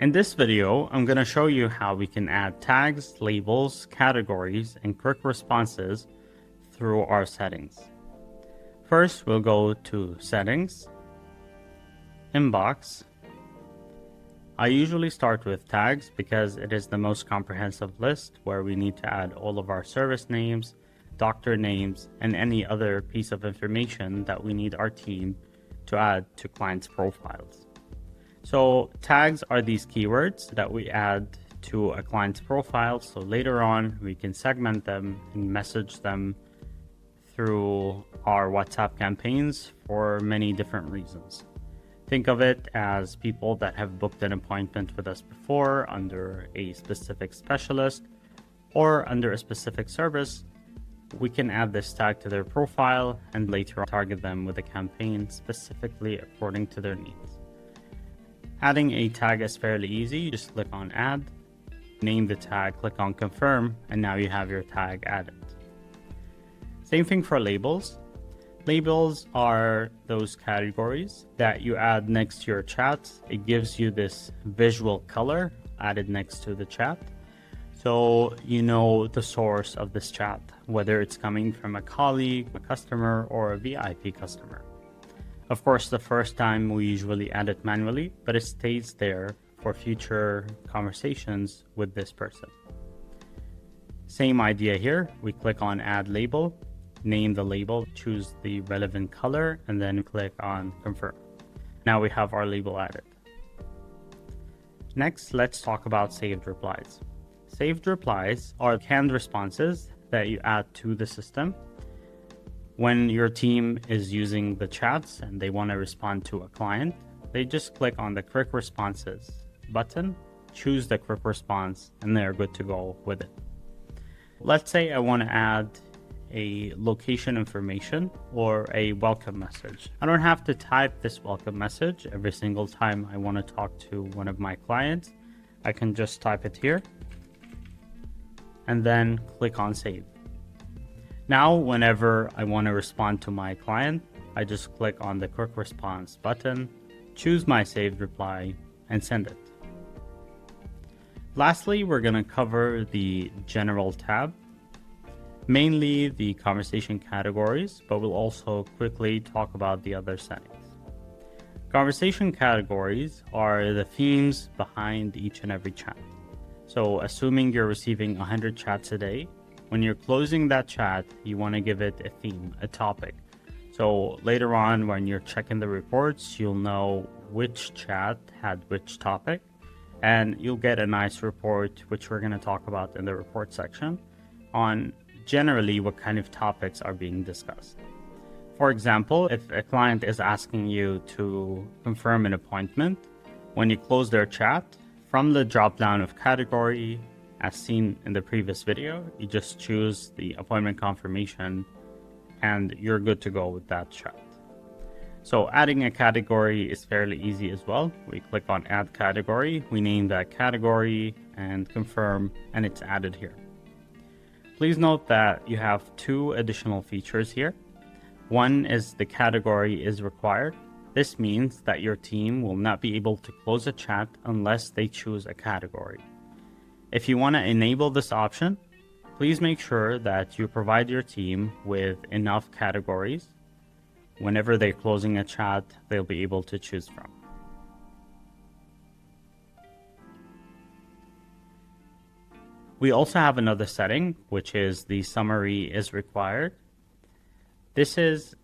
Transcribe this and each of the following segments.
In this video, I'm going to show you how we can add tags, labels, categories, and quick responses through our settings. First, we'll go to Settings, Inbox. I usually start with tags because it is the most comprehensive list where we need to add all of our service names, doctor names, and any other piece of information that we need our team to add to clients' profiles. So tags are these keywords that we add to a client's profile. So later on, we can segment them and message them through our WhatsApp campaigns for many different reasons. Think of it as people that have booked an appointment with us before under a specific specialist or under a specific service. We can add this tag to their profile and later target them with a campaign specifically according to their needs. Adding a tag is fairly easy. You just click on Add, name the tag, click on Confirm, and now you have your tag added. Same thing for labels. Labels are those categories that you add next to your chat. It gives you this visual color added next to the chat. So you know the source of this chat, whether it's coming from a colleague, a customer, or a VIP customer. Of course, the first time we usually add it manually, but it stays there for future conversations with this person. Same idea here. We click on Add Label, name the label, choose the relevant color, and then click on Confirm. Now we have our label added. Next, let's talk about saved replies. Saved replies are canned responses that you add to the system. When your team is using the chats and they want to respond to a client, they just click on the Quick Responses button, choose the quick response, and they're good to go with it. Let's say I want to add a location information or a welcome message. I don't have to type this welcome message every single time I want to talk to one of my clients. I can just type it here and then click on Save. Now, whenever I want to respond to my client, I just click on the Quick Response button, choose my saved reply, and send it. Lastly, we're going to cover the General tab, mainly the conversation categories, but we'll also quickly talk about the other settings. Conversation categories are the themes behind each and every chat. So assuming you're receiving 100 chats a day, when you're closing that chat, you want to give it a theme, a topic. So later on, when you're checking the reports, you'll know which chat had which topic, and you'll get a nice report, which we're going to talk about in the report section, on generally what kind of topics are being discussed. For example, if a client is asking you to confirm an appointment, when you close their chat, from the drop-down of category, as seen in the previous video, you just choose the appointment confirmation and you're good to go with that chat. So adding a category is fairly easy as well. We click on Add Category, we name that category and confirm, and it's added here. Please note that you have two additional features here. One is the category is required. This means that your team will not be able to close a chat unless they choose a category. If you want to enable this option, please make sure that you provide your team with enough categories. Whenever they're closing a chat, they'll be able to choose from. We also have another setting, which is the summary is required. This is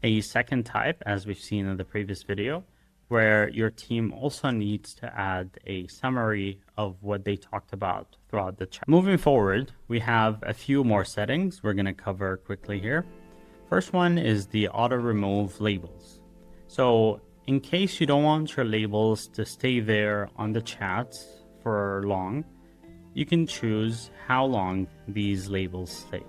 a second type, as we've seen in the previous video, where your team also needs to add a summary of what they talked about throughout the chat. Moving forward, we have a few more settings we're going to cover quickly here. First one is the auto remove labels. So in case you don't want your labels to stay there on the chats for long, you can choose how long these labels stay.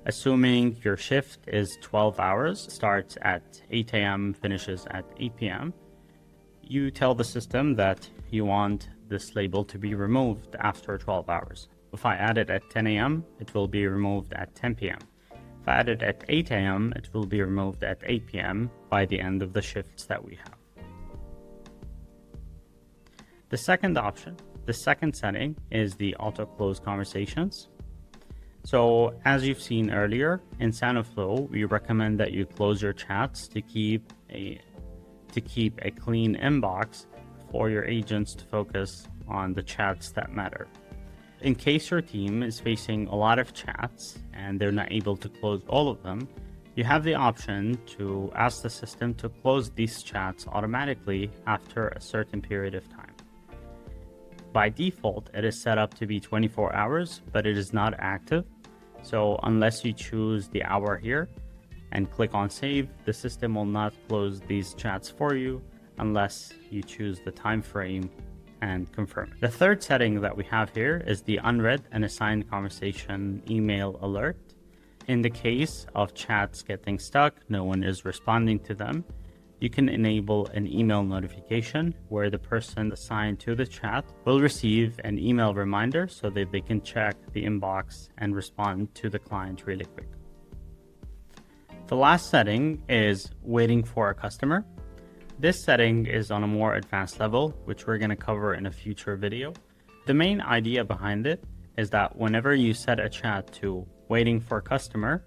Assuming your shift is 12 hours, starts at 8 a.m., finishes at 8 p.m., you tell the system that you want this label to be removed after 12 hours. If I add it at 10 a.m., it will be removed at 10 p.m. If I add it at 8 a.m., it will be removed at 8 p.m. by the end of the shifts that we have. The second option, the second setting, is the auto close conversations. So as you've seen earlier, in Sanoflow, we recommend that you close your chats to keep a clean inbox for your agents to focus on the chats that matter. In case your team is facing a lot of chats and they're not able to close all of them, you have the option to ask the system to close these chats automatically after a certain period of time. By default, it is set up to be 24 hours, but it is not active. So unless you choose the hour here and click on save, the system will not close these chats for you unless you choose the time frame and confirm. The third setting that we have here is the unread and assigned conversation email alert. In the case of chats getting stuck, no one is responding to them, you can enable an email notification where the person assigned to the chat will receive an email reminder so that they can check the inbox and respond to the client really quick. The last setting is waiting for a customer. This setting is on a more advanced level, which we're going to cover in a future video. The main idea behind it is that whenever you set a chat to waiting for a customer,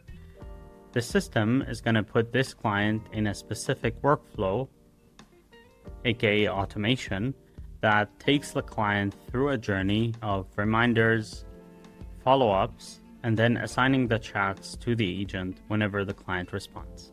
the system is going to put this client in a specific workflow, aka automation, that takes the client through a journey of reminders, follow-ups, and then assigning the chats to the agent whenever the client responds.